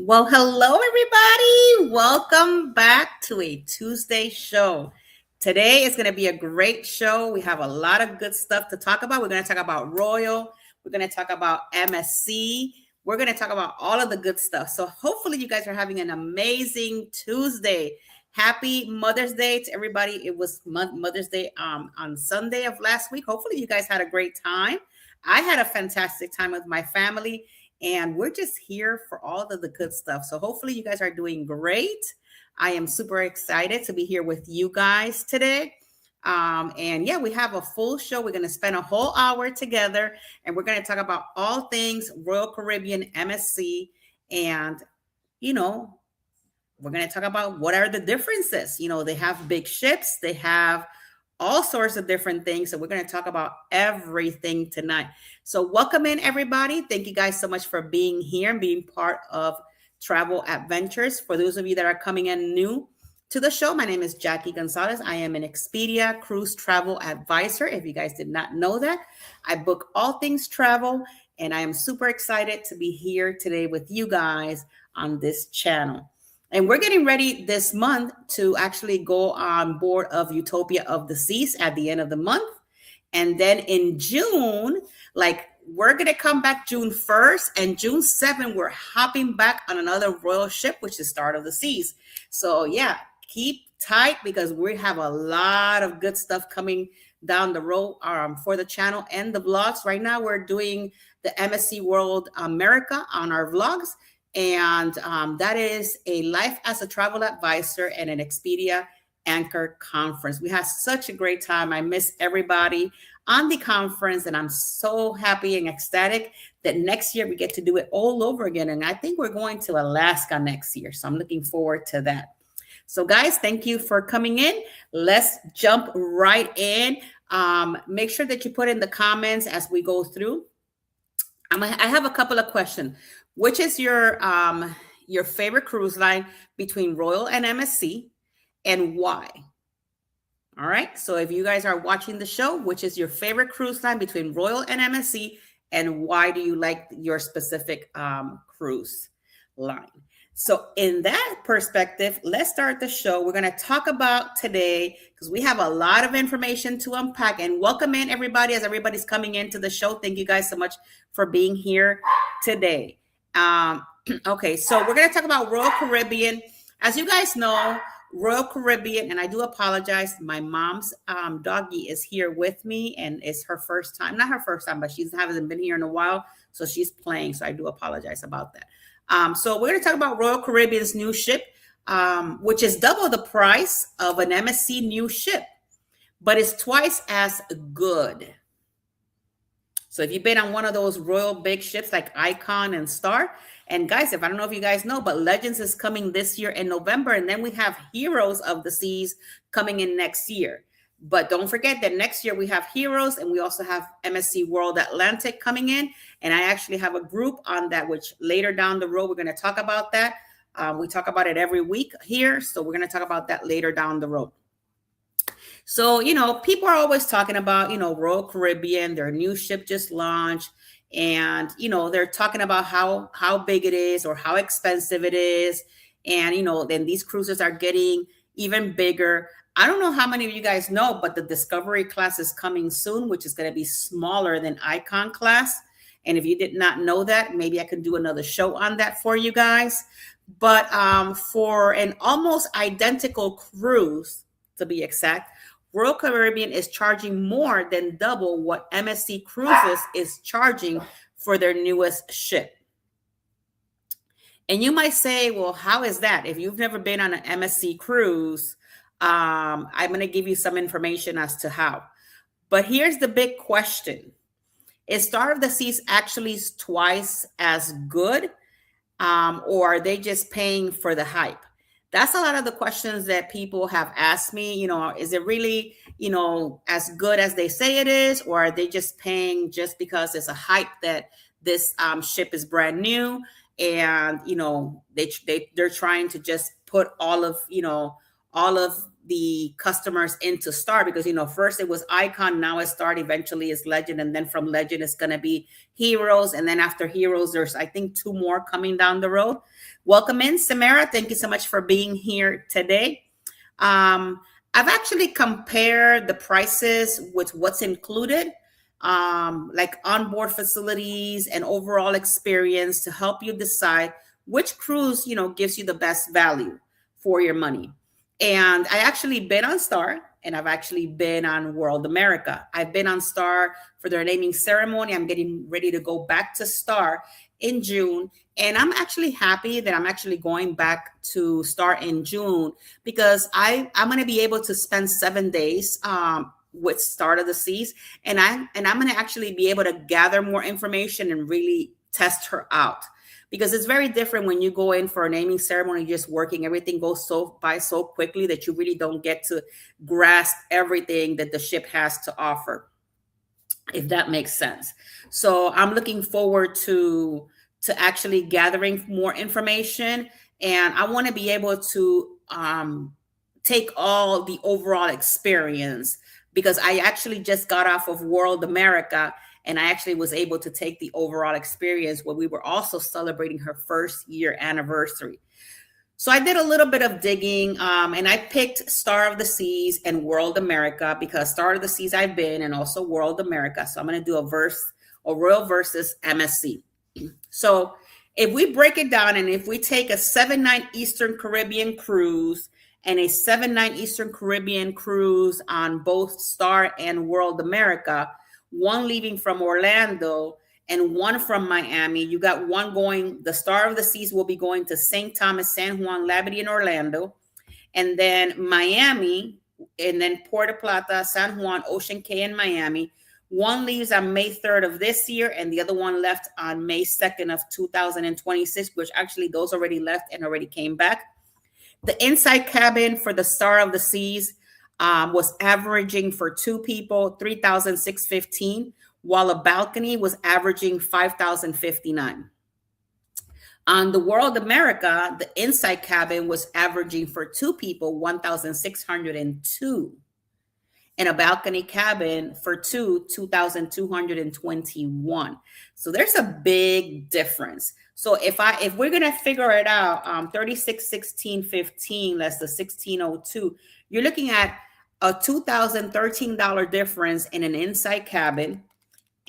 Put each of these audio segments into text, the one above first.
Well, hello, everybody. Welcome back to a Tuesday show. Today is going to be a great show. We have a lot of good stuff to talk about. We're going to talk about Royal. We're going to talk about MSC. We're going to talk about all of the good stuff. So hopefully you guys are having an amazing Tuesday. Happy Mother's Day to everybody. It was Mother's Day on Sunday of last week. Hopefully you guys had a great time. I had a fantastic time with my family. And we're just here for all of the good stuff. So hopefully you guys are doing great. I am super excited to be here with you guys today. And yeah, we have a full show. We're going to spend a whole hour together and we're going to talk about all things Royal Caribbean MSC. And, we're going to talk about what are the differences. They have big ships, they have all sorts of different things. So we're going to talk about everything tonight. So welcome in, everybody. Thank you guys so much for being here and being part of Travel Adventures. For those of you that are coming in new to the show, my name is Jackie Gonzalez. I am an Expedia cruise travel advisor. If you guys did not know that, I book all things travel, and I am super excited to be here today with you guys on this channel. And we're getting ready this month to actually go on board of Utopia of the Seas at the end of the month. And then in June, we're going to come back June 1st, and June 7th, we're hopping back on another royal ship, which is Start of the Seas. So yeah, keep tight because we have a lot of good stuff coming down the road for the channel and the vlogs. Right now, we're doing the MSC World America on our vlogs. And that is a Life as a Travel Advisor and an Expedia Anchor Conference. We had such a great time. I miss everybody on the conference, and I'm so happy and ecstatic that next year we get to do it all over again. And I think we're going to Alaska next year. So I'm looking forward to that. So guys, thank you for coming in. Let's jump right in. Make sure that you put in the comments as we go through. I have a couple of questions. Which is your favorite cruise line between Royal and MSC, and why? All right. So if you guys are watching the show, which is your favorite cruise line between Royal and MSC, and why do you like your specific cruise line? So in that perspective, let's start the show. We're going to talk about today, because we have a lot of information to unpack. And welcome in, everybody, as everybody's coming into the show. Thank you guys so much for being here today. Okay, so we're going to talk about Royal Caribbean. As you guys know, Royal Caribbean, and I do apologize, my mom's doggy is here with me, and it's her first time. Not her first time, but she hasn't been here in a while, so she's playing, so I do apologize about that. So we're going to talk about Royal Caribbean's new ship, which is double the price of an MSC new ship, but it's twice as good. So if you've been on one of those royal big ships like Icon and Star, and guys, I don't know if you guys know, but Legends is coming this year in November, and then we have Heroes of the Seas coming in next year. But don't forget that next year we have Heroes, and we also have MSC World Atlantic coming in, and I actually have a group on that, which later down the road we're going to talk about that. We talk about it every week here, so we're going to talk about that later down the road. So, people are always talking about, Royal Caribbean, their new ship just launched, and, they're talking about how big it is or how expensive it is. And, then these cruises are getting even bigger. I don't know how many of you guys know, but the Discovery class is coming soon, which is going to be smaller than Icon class. And if you did not know that, maybe I can do another show on that for you guys. But for an almost identical cruise, to be exact, Royal Caribbean is charging more than double what MSC Cruises is charging for their newest ship. And you might say, well, how is that? If you've never been on an MSC cruise, I'm going to give you some information as to how. But here's the big question. Is Star of the Seas actually twice as good? Or are they just paying for the hype? That's a lot of the questions that people have asked me. Is it really, as good as they say it is, or are they just paying just because it's a hype that this ship is brand new, and they're trying to just put all of the customers into Star, because first it was Icon, now it's Star, eventually it's Legend, and then from Legend it's going to be Heroes, and then after Heroes there's I think 2 more coming down the road. Welcome in, Samara. Thank you so much for being here today. I've actually compared the prices with what's included, like onboard facilities and overall experience, to help you decide which cruise gives you the best value for your money. And I actually been on Star, and I've actually been on World America. I've been on Star for their naming ceremony. I'm getting ready to go back to Star in June, and I'm actually happy that I'm actually going back to Star in June, because I'm going to be able to spend 7 days with Start of the Seas, and I'm going to actually be able to gather more information and really test her out, because it's very different when you go in for a naming ceremony, just working. Everything goes so quickly that you really don't get to grasp everything that the ship has to offer, if that makes sense. So I'm looking forward to actually gathering more information, and I want to be able to take all the overall experience, because I actually just got off of World America, and I actually was able to take the overall experience where we were also celebrating her 1st year anniversary. So I did a little bit of digging, and I picked Star of the Seas and World America, because Star of the Seas I've been, and also World America. So I'm going to do a Royal versus MSC. So if we break it down, and if we take a 7-night Eastern Caribbean cruise and a 7-night Eastern Caribbean cruise on both Star and World America, one leaving from Orlando and one from Miami, you got one going, the Star of the Seas will be going to St. Thomas, San Juan, Labadee, and Orlando, and then Miami, and then Puerto Plata, San Juan, Ocean Cay, and Miami. One leaves on May 3rd of this year, and the other one left on May 2nd of 2026, which actually those already left and already came back. The inside cabin for the Star of the Seas was averaging for 2 people $3,615, while a balcony was averaging $5,059. On the World America, the inside cabin was averaging for 2 people $1,602, and a balcony cabin for 2 $2,221. So there's a big difference. So if we're gonna figure it out, 3616.15 less the 1602, you're looking at a $2,013 difference in an inside cabin,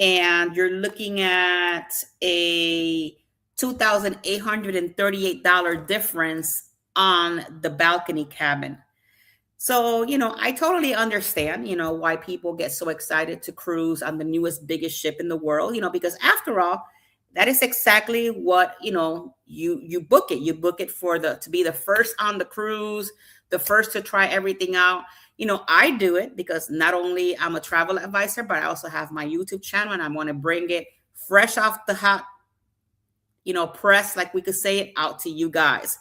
and you're looking at a $2,838 difference on the balcony cabin. So, I totally understand, why people get so excited to cruise on the newest, biggest ship in the world, because after all, that is exactly what, you book it. You book it to be the first on the cruise, the first to try everything out. I do it because not only I'm a travel advisor, but I also have my YouTube channel, and I want to bring it fresh off the hot, press, like we could say it, out to you guys.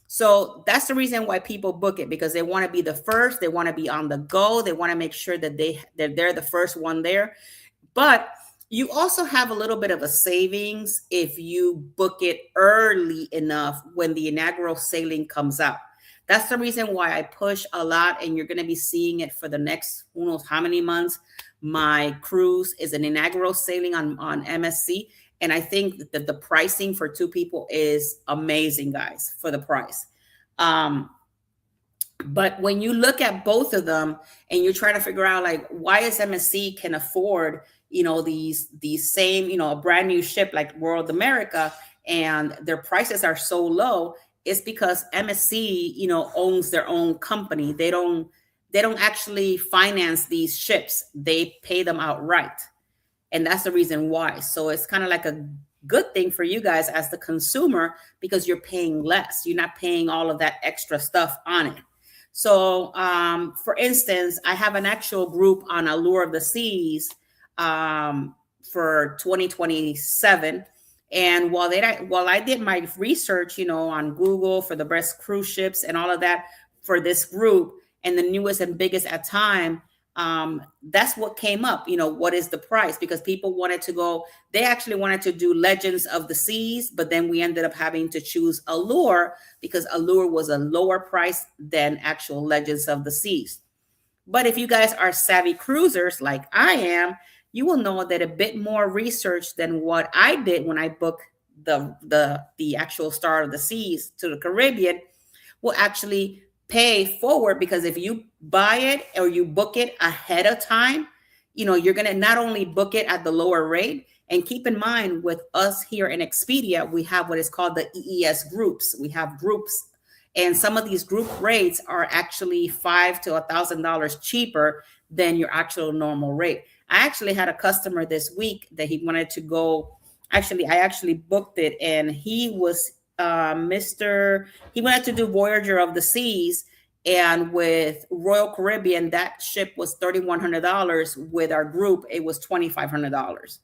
So that's the reason why people book it, because they want to be the first. They want to be on the go. They want to make sure that they're the first one there. But you also have a little bit of a savings if you book it early enough when the inaugural sailing comes out. That's the reason why I push a lot, and you're going to be seeing it for the next who knows how many months. My cruise is an inaugural sailing on MSC. And I think that the pricing for 2 people is amazing, guys, for the price. But when you look at both of them and you're trying to figure out, like, why is MSC can afford, these same, a brand new ship like World America, and their prices are so low, it's because MSC, owns their own company. They don't actually finance these ships. They pay them outright. And that's the reason why. So it's kind of like a good thing for you guys as the consumer, because you're paying less. You're not paying all of that extra stuff on it. So, for instance, I have an actual group on Allure of the Seas for 2027. And while I did my research, on Google for the best cruise ships and all of that for this group, and the newest and biggest at time, That's what came up. What is the price? Because people wanted to go, they actually wanted to do Legends of the Seas, but then we ended up having to choose Allure because Allure was a lower price than actual Legends of the Seas. But if you guys are savvy cruisers like I am, you will know that a bit more research than what I did when I booked the actual Star of the Seas to the Caribbean will actually pay forward, because if you buy it or you book it ahead of time, you're going to not only book it at the lower rate. And keep in mind, with us here in Expedia, we have what is called the EES groups. We have groups, and some of these group rates are actually $500 to $1,000 cheaper than your actual normal rate. I actually had a customer this week that he wanted to go. Actually, I actually booked it, and he was he wanted to do Voyager of the Seas, and with Royal Caribbean, that ship was $3,100. With our group, it was $2,500.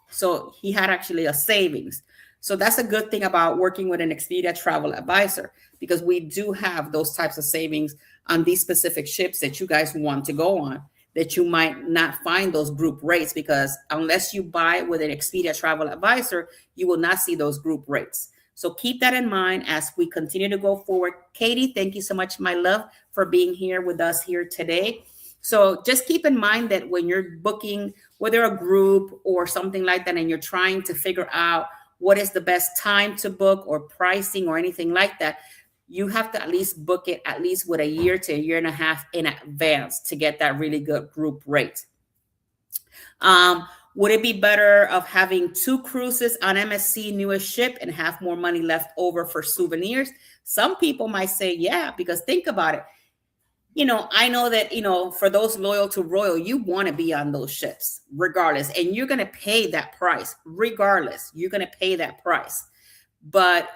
So he had actually a savings. So that's a good thing about working with an Expedia travel advisor, because we do have those types of savings on these specific ships that you guys want to go on, that you might not find those group rates, because unless you buy with an Expedia travel advisor, you will not see those group rates. So keep that in mind as we continue to go forward. Katie, thank you so much, my love, for being here with us here today. So just keep in mind that when you're booking, whether a group or something like that, and you're trying to figure out what is the best time to book or pricing or anything like that, you have to at least book it at least with a year to a year and a half in advance to get that really good group rate. Would it be better of having 2 cruises on MSC newest ship and have more money left over for souvenirs? Some people might say, yeah, because think about it. I know that, for those loyal to Royal, you want to be on those ships regardless, and you're going to pay that price regardless. You're going to pay that price. But,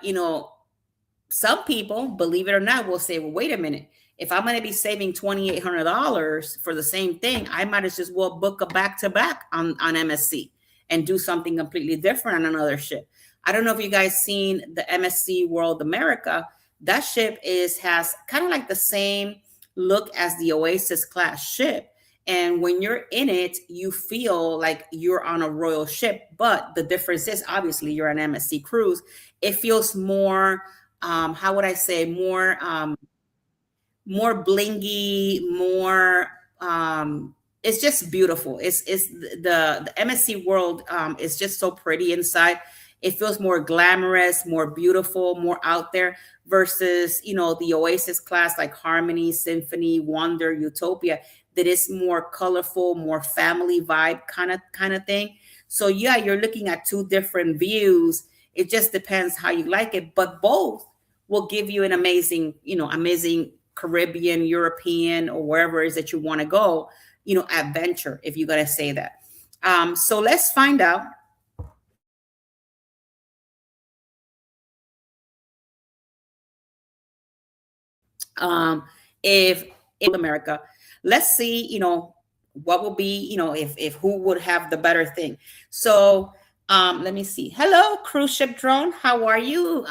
some people, believe it or not, will say, well, wait a minute. If I'm going to be saving $2,800 for the same thing, I might as well book a back-to-back on MSC and do something completely different on another ship. I don't know if you guys seen the MSC World America. That ship has kind of like the same look as the Oasis class ship. And when you're in it, you feel like you're on a royal ship. But the difference is, obviously, you're an MSC cruise. It feels more, how would I say, more blingy, more, it's just beautiful. It's the MSC World is just so pretty inside. It feels more glamorous, more beautiful, more out there versus, the Oasis class like Harmony, Symphony, Wonder, Utopia, that is more colorful, more family vibe kind of thing. So yeah, you're looking at 2 different views. It just depends how you like it, but both will give you an amazing Caribbean, European, or wherever it is that you want to go, adventure, if you're going to say that. So let's find out. If in America, let's see, what will be, if who would have the better thing. So let me see. Hello, cruise ship drone. How are you?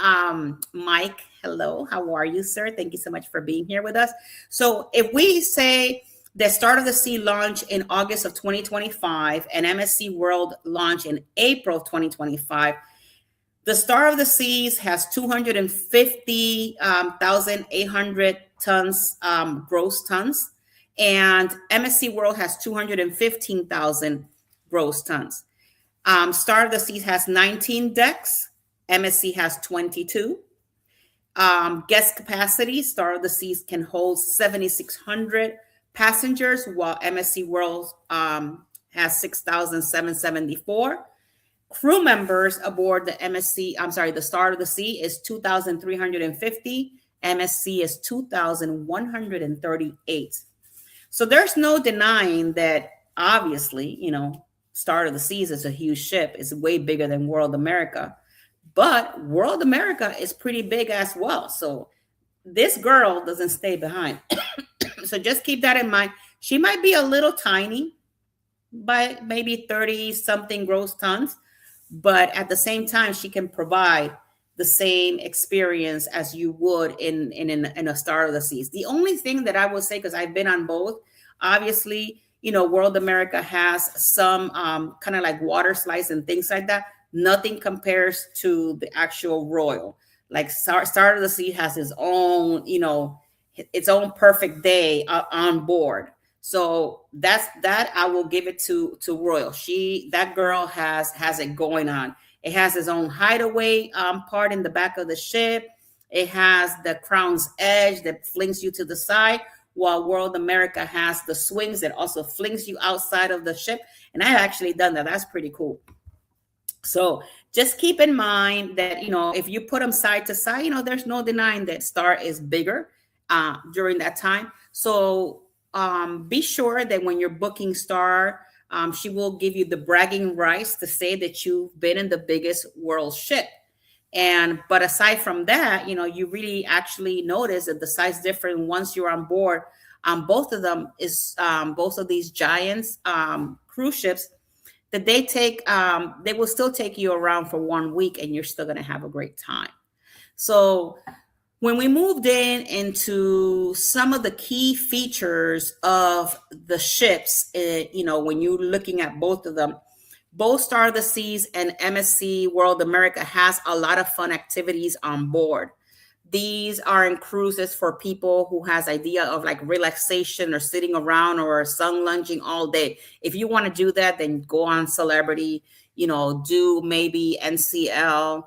Mike, hello. How are you, sir? Thank you so much for being here with us. So if we say the Start of the Sea launch in August of 2025 and MSC World launch in April of 2025, the Star of the Seas has 250,800 tons, gross tons, and MSC World has 215,000 gross tons. Star of the Seas has 19 decks. MSC has 22. Guest capacity, Star of the Seas can hold 7,600 passengers, while MSC World has 6,774. Crew members aboard the the Star of the Sea is 2,350. MSC is 2,138. So there's no denying that, obviously, Star of the Seas is a huge ship. It's way bigger than World America. But World America is pretty big as well. So this girl doesn't stay behind. So just keep that in mind. She might be a little tiny, by maybe 30 something gross tons, but at the same time, she can provide the same experience as you would in a Star of the Seas. The only thing that I would say, because I've been on both, obviously, World America has some kind of like water slides and things like that. Nothing compares to the actual Royal. Like Start of the Sea has its own, its own perfect day on board. So that I will give it to Royal. That girl has it going on. It has its own hideaway part in the back of the ship. It has the crown's edge that flings you to the side, while World America has the swings that also flings you outside of the ship. And I've actually done that. That's pretty cool. So just keep in mind that, if you put them side to side, there's no denying that Star is bigger during that time. So be sure that when you're booking Star, she will give you the bragging rights to say that you've been in the biggest world ship. But aside from that, you really actually notice that the size difference once you're on board on both of them is both of these giants cruise ships, that they will still take you around for 1 week and you're still going to have a great time. So when we moved into some of the key features of the ships, when you're looking at both of them, both Star of the Seas and MSC World America has a lot of fun activities on board. These are in cruises for people who has idea of like relaxation or sitting around or sun lunging all day. If you want to do that, then go on Celebrity, do maybe NCL,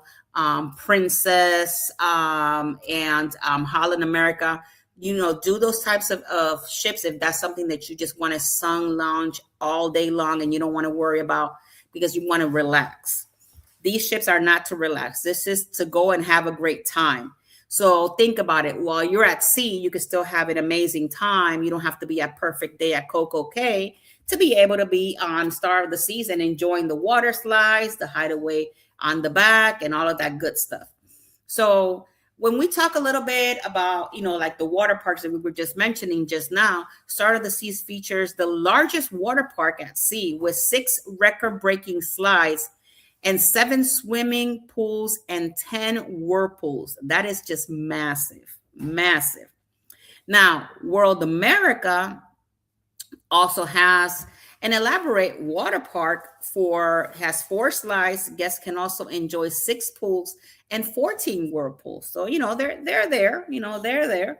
Princess, and Holland America. Do those types of ships if that's something that you just want to sun lounge all day long and you don't want to worry about, because you want to relax. These ships are not to relax. This is to go and have a great time. So think about it. While you're at sea, you can still have an amazing time. You don't have to be at perfect day at Coco Cay to be able to be on Star of the Seas and enjoying the water slides, the hideaway on the back, and all of that good stuff. So when we talk a little bit about, like the water parks that we were just mentioning just now, Star of the Seas features the largest water park at sea with 6 record-breaking slides and 7 swimming pools and 10 whirlpools. That is just massive, massive. Now, World America also has an elaborate water park has 4 slides. Guests can also enjoy 6 pools and 14 whirlpools. So, they're there,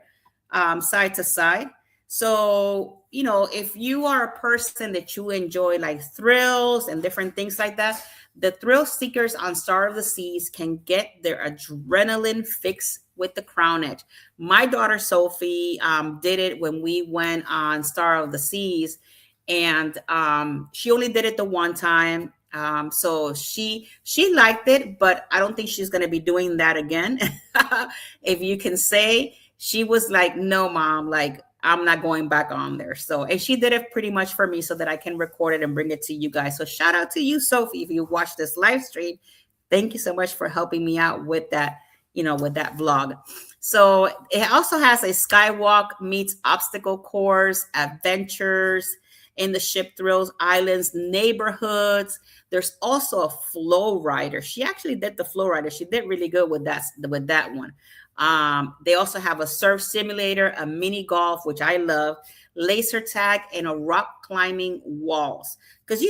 side to side. So, if you are a person that you enjoy like thrills and different things like that, the thrill seekers on Star of the Seas can get their adrenaline fix with the Crown Edge. My daughter Sophie did it when we went on Star of the Seas, and she only did it the one time. So she liked it, but I don't think she's going to be doing that again. If you can say, she was like, no, Mom, like, I'm not going back on there. So, and she did it pretty much for me so that I can record it and bring it to you guys. So shout out to you, Sophie, if you watch this live stream. Thank you so much for helping me out with that, with that vlog. So it also has a skywalk meets obstacle course, adventures in the ship, thrills, islands, neighborhoods. There's also a flow rider. She actually did the flow rider. She did really good with that one. They also have a surf simulator, a mini golf, which I love, laser tag, and a rock climbing walls. Because,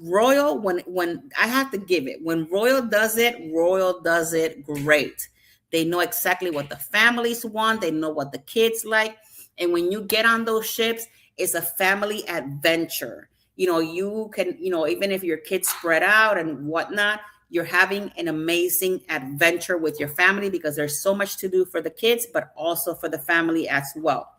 Royal, when I have to give it, when Royal does it great. They know exactly what the families want. They know what the kids like. And when you get on those ships, it's a family adventure. You can, even if your kids spread out and whatnot, you're having an amazing adventure with your family because there's so much to do for the kids, but also for the family as well.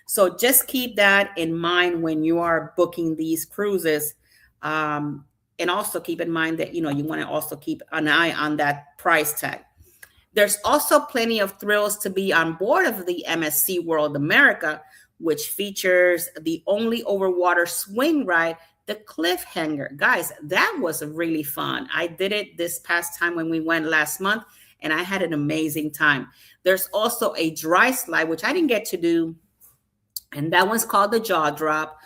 So just keep that in mind when you are booking these cruises. And also keep in mind that, you want to also keep an eye on that price tag. There's also plenty of thrills to be on board of the MSC World America, which features the only overwater swing ride, the Cliffhanger. Guys, that was really fun. I did it this past time when we went last month, and I had an amazing time. There's also a dry slide, which I didn't get to do, and that one's called the Jaw Drop,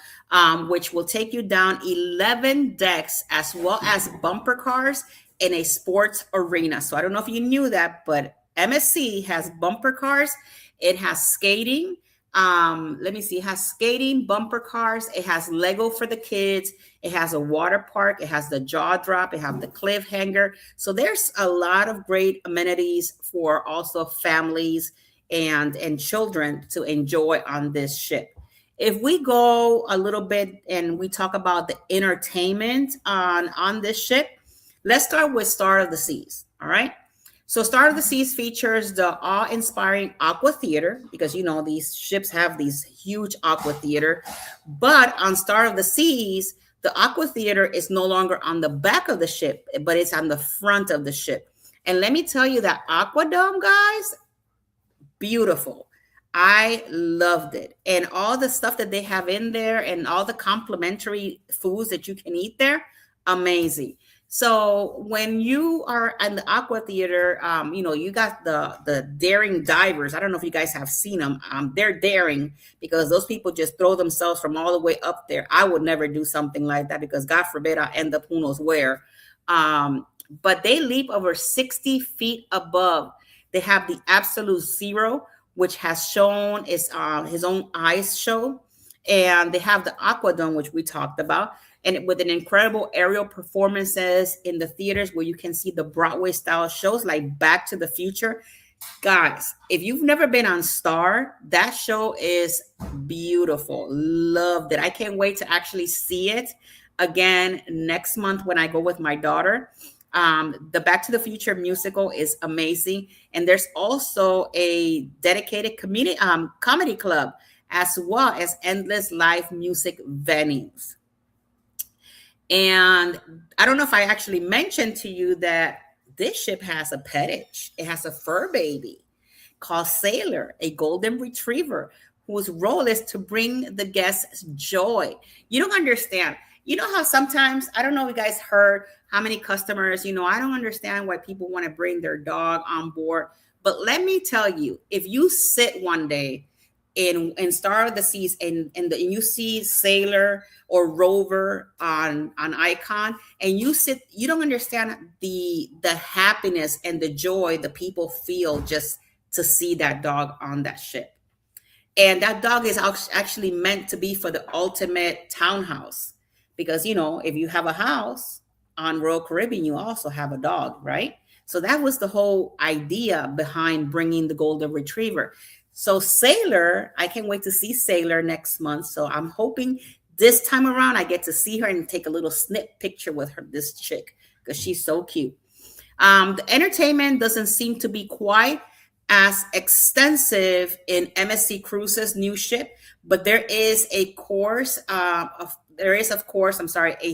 which will take you down 11 decks as well as bumper cars in a sports arena. So I don't know if you knew that, but MSC has bumper cars. It has skating. Let me see. It has skating, bumper cars. It has Lego for the kids. It has a water park. It has the jaw drop. It has the cliffhanger. So there's a lot of great amenities for also families and children to enjoy on this ship. If we go a little bit and we talk about the entertainment on this ship, let's start with Star of the Seas. All right. So Star of the Seas features the awe-inspiring aqua theater, because you know these ships have these huge aqua theater. But on Star of the Seas, the aqua theater is no longer on the back of the ship, but it's on the front of the ship. And let me tell you that aqua dome, guys, beautiful. I loved it. And all the stuff that they have in there and all the complimentary foods that you can eat there, amazing. So when you are in the aqua theater, you know, you got the daring divers. I don't know if you guys have seen them. They're daring because those people just throw themselves from all the way up there. I would never do something like that because God forbid I end up who knows where. But they leap over 60 feet above. They have the Absolute Zero, which has shown is his own ice show. And they have the Aquadome, which we talked about, and with an incredible aerial performances in the theaters where you can see the Broadway style shows like Back to the Future. Guys, if you've never been on Star, that show is beautiful. Loved it. I can't wait to actually see it again next month when I go with my daughter. The Back to the Future musical is amazing. And there's also a dedicated comedy club as well as endless live music venues. And I don't know if I actually mentioned to you that this ship has a pettage. It has a fur baby called Sailor, a golden retriever whose role is to bring the guests joy. You don't understand. You know how sometimes, I don't know if you guys heard how many customers, you know, I don't understand why people want to bring their dog on board. But let me tell you, if you sit one day in Star of the Seas and you see Sailor or Rover on Icon, and you sit, you don't understand the happiness and the joy the people feel just to see that dog on that ship. And that dog is actually meant to be for the ultimate townhouse, because you know, if you have a house on Royal Caribbean, you also have a dog, right? So that was the whole idea behind bringing the golden retriever. So Sailor, I can't wait to see Sailor next month. So I'm hoping this time around I get to see her and take a little snip picture with her, this chick, because she's so cute. The entertainment doesn't seem to be quite as extensive in MSC Cruises' new ship, but there is a course a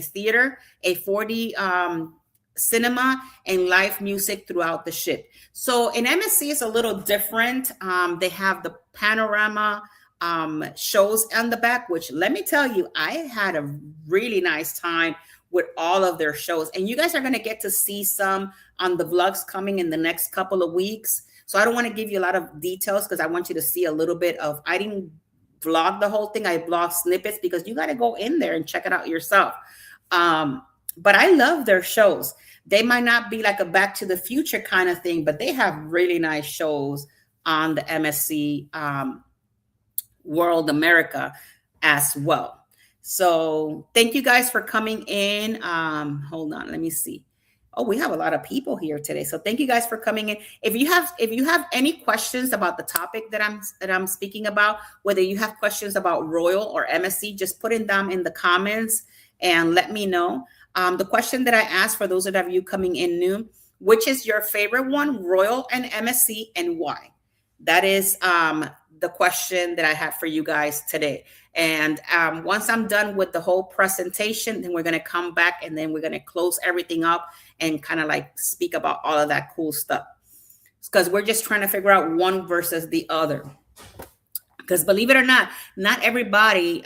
theater, a 4D cinema, and live music throughout the ship. So in MSC, it's a little different. They have the panorama shows on the back, which let me tell you, I had a really nice time with all of their shows. And you guys are going to get to see some on the vlogs coming in the next couple of weeks. So I don't want to give you a lot of details because I want you to see a little bit of, I didn't vlog the whole thing. I vlogged snippets because you got to go in there and check it out yourself. But I love their shows. They might not be like a Back to the Future kind of thing, but they have really nice shows on the MSC World America as well. So thank you guys for coming in. Hold on, let me see. Oh, we have a lot of people here today. So thank you guys for coming in. If you have any questions about the topic that I'm speaking about, whether you have questions about Royal or MSC, just put them down in the comments and let me know. The question that I asked for those of you coming in new, which is your favorite one, Royal and MSC, and why? That is the question that I have for you guys today. And once I'm done with the whole presentation, then we're going to come back and then we're going to close everything up and kind of like speak about all of that cool stuff. Because we're just trying to figure out one versus the other. Because believe it or not everybody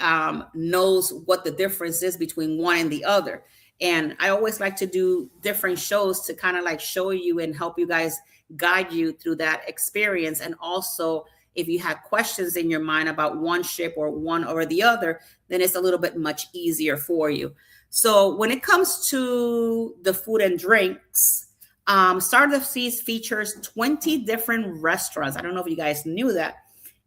knows what the difference is between one and the other. And I always like to do different shows to kind of like show you and help you guys, guide you through that experience. And also, if you have questions in your mind about one ship or one or the other, then it's a little bit much easier for you. So when it comes to the food and drinks, Star of the Seas features 20 different restaurants. I don't know if you guys knew that.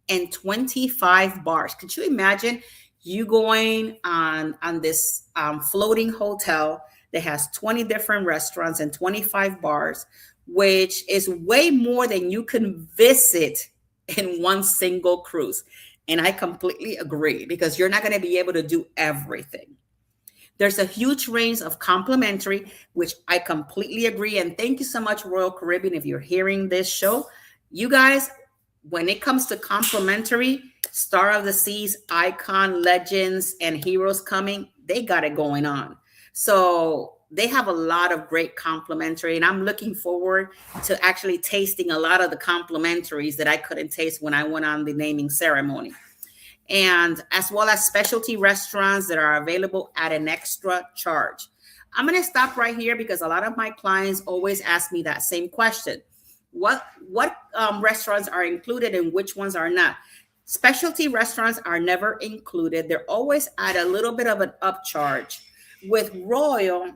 and 25 bars. Could you imagine you going on this floating hotel that has 20 different restaurants and 25 bars, which is way more than you can visit in one single cruise? And I completely agree, because you're not going to be able to do everything. There's a huge range of complimentary, which I completely agree. And thank you so much, Royal Caribbean. If you're hearing this show, you guys, when it comes to complimentary, Star of the Seas, Icon, Legends, and Heroes coming, they got it going on. So they have a lot of great complimentary, and I'm looking forward to actually tasting a lot of the complimentaries that I couldn't taste when I went on the naming ceremony. And as well as specialty restaurants that are available at an extra charge. I'm going to stop right here because a lot of my clients always ask me that same question. What restaurants are included and which ones are not? Specialty restaurants are never included. They're always at a little bit of an upcharge. With Royal,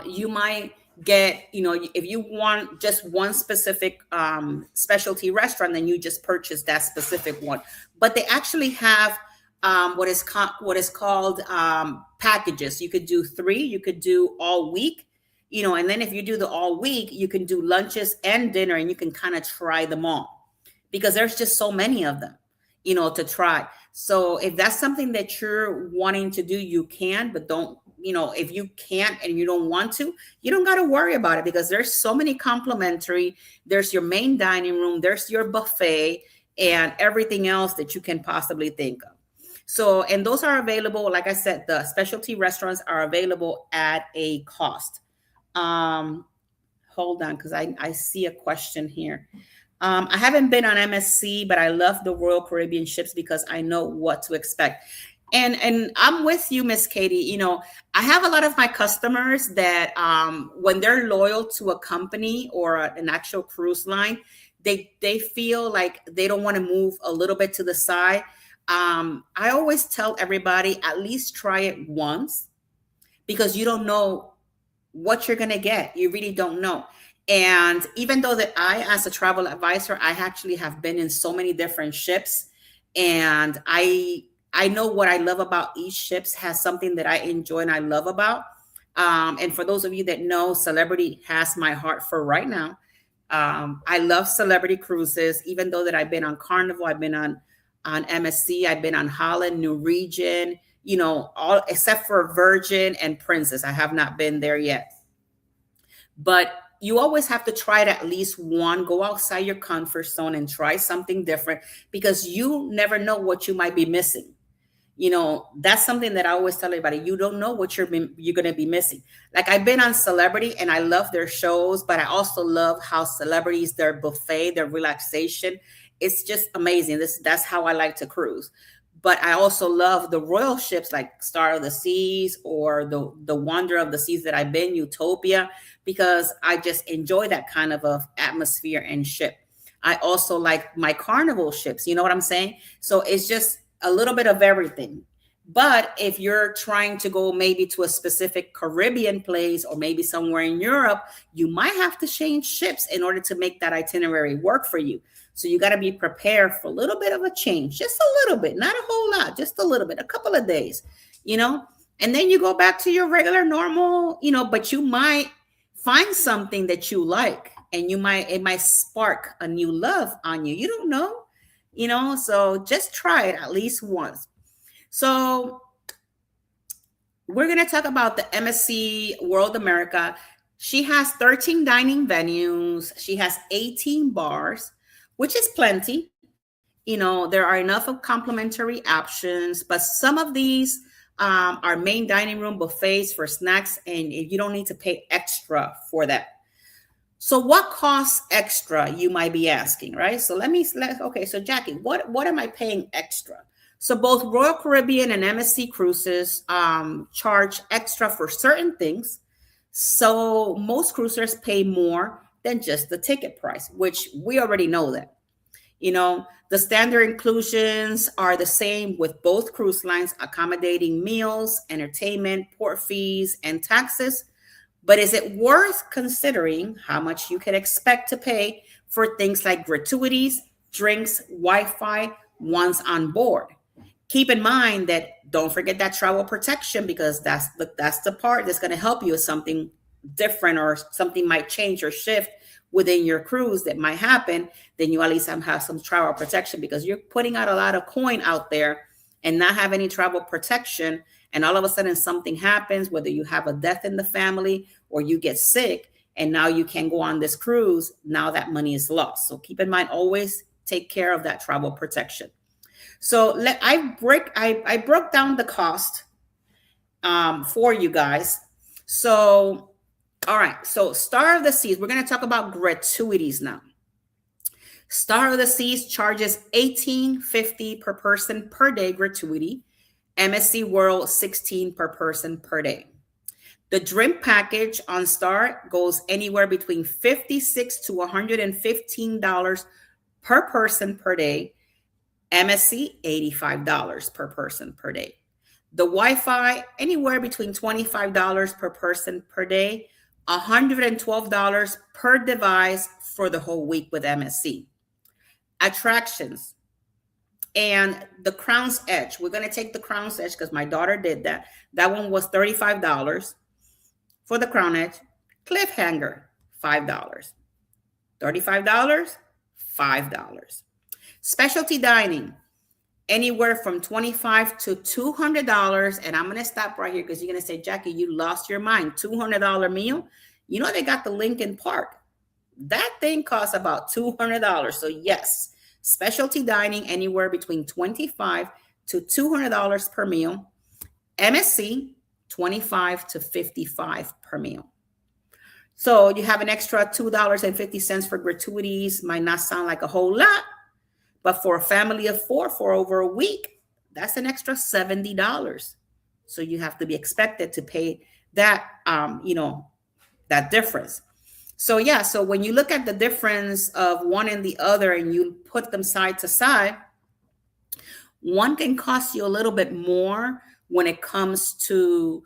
you might get, if you want just one specific specialty restaurant, then you just purchase that specific one. But they actually have what is called packages. You could do 3, you could do all week, and then if you do the all week, you can do lunches and dinner, and you can kind of try them all, because there's just so many of them, to try. So if that's something that you're wanting to do, you can, but don't, if you can't and you don't want to, you don't got to worry about it, because there's so many complimentary. There's your main dining room, there's your buffet, and everything else that you can possibly think of. So, and those are available. Like I said, the specialty restaurants are available at a cost. Hold on, because I see a question here. I haven't been on MSC, but I love the Royal Caribbean ships because I know what to expect. And I'm with you, Miss Katie. I have a lot of my customers that when they're loyal to a company or an actual cruise line, they feel like they don't want to move a little bit to the side. I always tell everybody, at least try it once, because you don't know what you're going to get. You really don't know. And even though that I, as a travel advisor, I actually have been in so many different ships, and I know what I love about each ships has something that I enjoy and I love about. And for those of you that know, Celebrity has my heart for right now. I love Celebrity cruises, even though that I've been on Carnival, I've been on MSC, I've been on Holland, New Regent, all except for Virgin and Princess. I have not been there yet. But you always have to try it at least one. Go outside your comfort zone and try something different, because you never know what you might be missing. That's something that I always tell everybody. You don't know what you're going to be missing. Like, I've been on Celebrity and I love their shows, but I also love how Celebrities, their buffet, their relaxation, it's just amazing. That's how I like to cruise. But I also love the royal ships like Star of the Seas or the Wonder of the Seas that I've been, Utopia, because I just enjoy that kind of a atmosphere and ship. I also like my Carnival ships. You know what I'm saying? So it's just a little bit of everything. But if you're trying to go maybe to a specific Caribbean place or maybe somewhere in Europe, you might have to change ships in order to make that itinerary work for you. So you got to be prepared for a little bit of a change, just a little bit, not a whole lot, just a little bit, a couple of days, and then you go back to your regular normal, but you might find something that you like, and it might spark a new love on you. You don't know, so just try it at least once. So we're going to talk about the MSC World America. She has 13 dining venues. She has 18 bars, which is plenty. There are enough of complimentary options, but some of these are main dining room buffets for snacks, and you don't need to pay extra for that. So what costs extra, you might be asking, right? So so Jackie, what am I paying extra? So both Royal Caribbean and MSC Cruises charge extra for certain things. So most cruisers pay more than just the ticket price, which we already know that. The standard inclusions are the same with both cruise lines, accommodating meals, entertainment, port fees, and taxes. But is it worth considering how much you can expect to pay for things like gratuities, drinks, Wi-Fi once on board. Keep in mind that don't forget that travel protection, because that's the part that's going to help you if something different or something might change or shift within your cruise that might happen. Then you at least have some travel protection, because you're putting out a lot of coin out there and not have any travel protection, and all of a sudden something happens, whether you have a death in the family or you get sick, and now you can't go on this cruise. Now that money is lost. So keep in mind, always take care of that travel protection. So I broke down the cost for you guys. So, all right. So Star of the Seas, we're going to talk about gratuities now. Star of the Seas charges $18.50 per person per day gratuity. MSC World $16 per person per day. The drink package on Star goes anywhere between $56 to $115 per person per day. MSC $85 per person per day. The Wi-Fi anywhere between $25 per person per day, $112 per device for the whole week with MSC. Attractions and the Crown's Edge. We're going to take the Crown's Edge because my daughter did that. That one was $35 for the Crown Edge. Cliffhanger, $5. $35, $5. Specialty dining, anywhere from $25 to $200. And I'm going to stop right here because you're going to say, Jackie, you lost your mind. $200 meal. You know, they got the Lincoln Park. That thing costs about $200. So yes, specialty dining, anywhere between $25 to $200 per meal. MSC, $25 to $55 per meal. So you have an extra $2.50 for gratuities. Might not sound like a whole lot, but for a family of four for over a week, that's an extra $70. So you have to be expected to pay that, that difference. So yeah, so when you look at the difference of one and the other and you put them side to side, one can cost you a little bit more when it comes to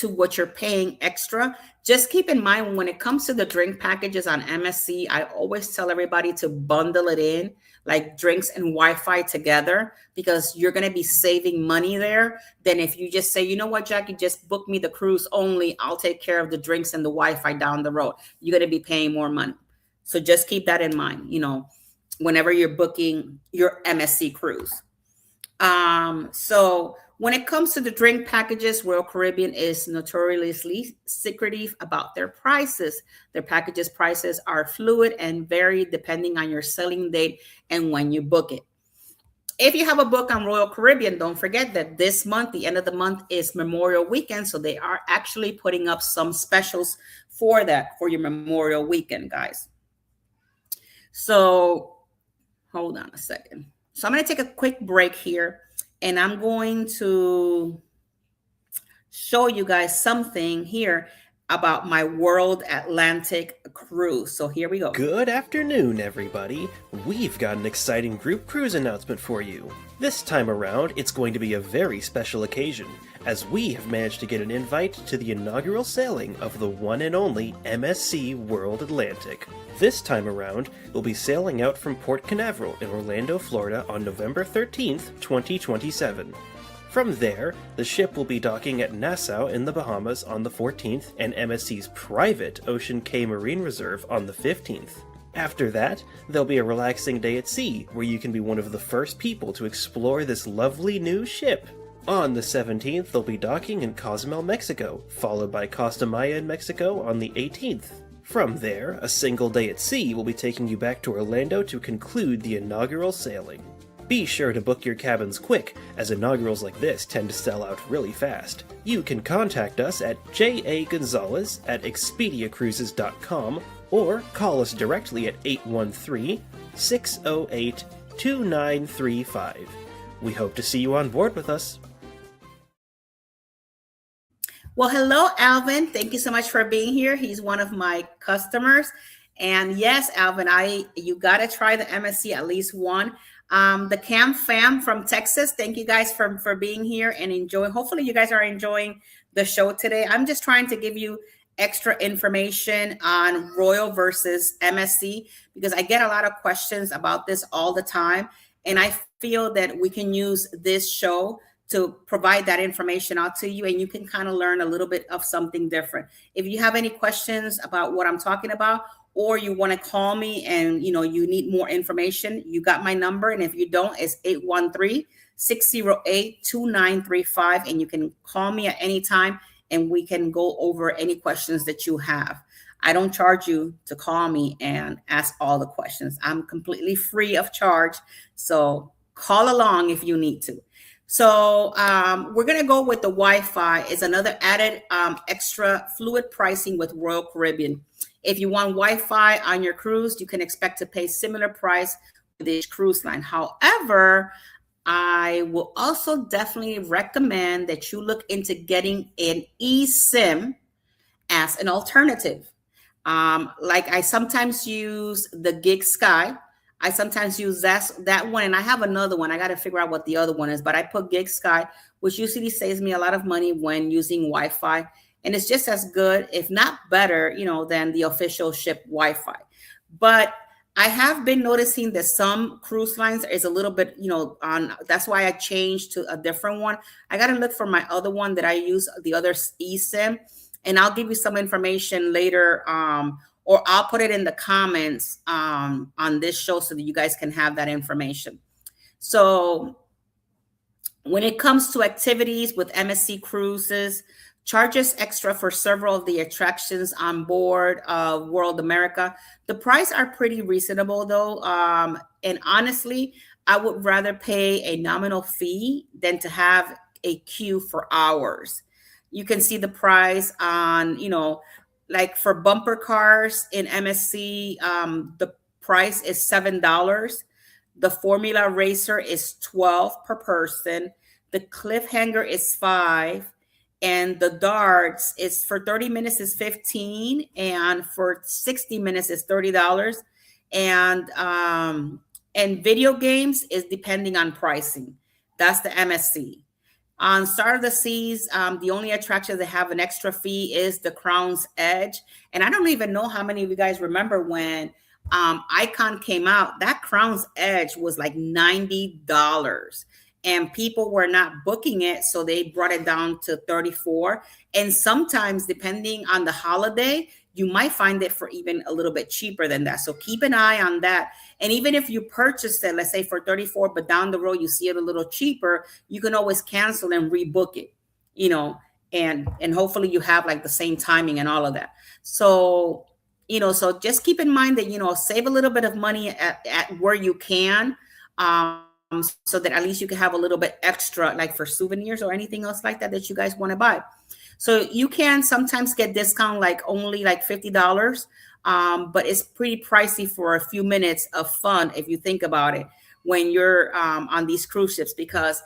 what you're paying extra. Just keep in mind, when it comes to the drink packages on MSC, I always tell everybody to bundle it in, like drinks and Wi-Fi together, because you're going to be saving money there than if you just say, you know what, Jackie, just book me the cruise only. I'll take care of the drinks and the Wi-Fi down the road. You're going to be paying more money. So just keep that in mind, whenever you're booking your MSC cruise. So when it comes to the drink packages, Royal Caribbean is notoriously secretive about their prices. Their packages prices are fluid and vary depending on your sailing date and when you book it. If you have a book on Royal Caribbean, don't forget that this month, the end of the month, is Memorial Weekend. So they are actually putting up some specials for that, for your Memorial Weekend, guys. So hold on a second. So I'm going to take a quick break here. And I'm going to show you guys something here about my World Atlantic cruise. So here we go. Good afternoon, everybody. We've got an exciting group cruise announcement for you. This time around, it's going to be a very special occasion, as we have managed to get an invite to the inaugural sailing of the one and only MSC World Atlantic. This time around, we'll be sailing out from Port Canaveral in Orlando, Florida on November 13th, 2027. From there, the ship will be docking at Nassau in the Bahamas on the 14th and MSC's private Ocean Cay Marine Reserve on the 15th. After that, there'll be a relaxing day at sea where you can be one of the first people to explore this lovely new ship. On the 17th, they'll be docking in Cozumel, Mexico, followed by Costa Maya in Mexico on the 18th. From there, a single day at sea will be taking you back to Orlando to conclude the inaugural sailing. Be sure to book your cabins quick, as inaugurals like this tend to sell out really fast. You can contact us at jagonzalez@expediacruises.com or call us directly at 813-608-2935. We hope to see you on board with us. Well, hello, Alvin. Thank you so much for being here. He's one of my customers. And yes, Alvin, you got to try the MSC at least one. The Cam fam from Texas, thank you guys for being here and enjoying. Hopefully you guys are enjoying the show today. I'm just trying to give you extra information on Royal versus MSC, because I get a lot of questions about this all the time. And I feel that we can use this show to provide that information out to you, and you can kind of learn a little bit of something different. If you have any questions about what I'm talking about, or you want to call me and you need more information, you got my number. And if you don't, it's 813-608-2935, and you can call me at any time and we can go over any questions that you have. I don't charge you to call me and ask all the questions. I'm completely free of charge. So call along if you need to. So we're going to go with the Wi-Fi. It's another added extra fluid pricing with Royal Caribbean. If you want Wi-Fi on your cruise, you can expect to pay similar price with each cruise line. However, I will also definitely recommend that you look into getting an eSIM as an alternative. Like I sometimes use the Gig Sky. I sometimes use that one, and I have another one. I got to figure out what the other one is, but I put Gig Sky, which usually saves me a lot of money when using Wi-Fi, and it's just as good, if not better, than the official ship Wi-Fi. But I have been noticing that some cruise lines is a little bit, on. That's why I changed to a different one. I got to look for my other one that I use, the other eSIM, and I'll give you some information later. Or I'll put it in the comments on this show so that you guys can have that information. So when it comes to activities with MSC Cruises, charges extra for several of the attractions on board World America. The price are pretty reasonable though. And honestly, I would rather pay a nominal fee than to have a queue for hours. You can see the price on, like for bumper cars in MSC, the price is $7. The Formula Racer is $12 per person. The Cliffhanger is $5. And the Darts is for 30 minutes is $15. And for 60 minutes is $30. And video games is depending on pricing. That's the MSC. On Star of the Seas, the only attraction that have an extra fee is the Crown's Edge. And I don't even know how many of you guys remember when Icon came out, that Crown's Edge was like $90. And people were not booking it, so they brought it down to $34. And sometimes, depending on the holiday, you might find it for even a little bit cheaper than that. So keep an eye on that. And even if you purchase it, let's say for $34, but down the road you see it a little cheaper, you can always cancel and rebook it, and hopefully you have like the same timing and all of that. So, so just keep in mind that, save a little bit of money at where you can, so that at least you can have a little bit extra, like for souvenirs or anything else like that you guys want to buy. So you can sometimes get discount, like only like $50, but it's pretty pricey for a few minutes of fun if you think about it when you're on these cruise ships, because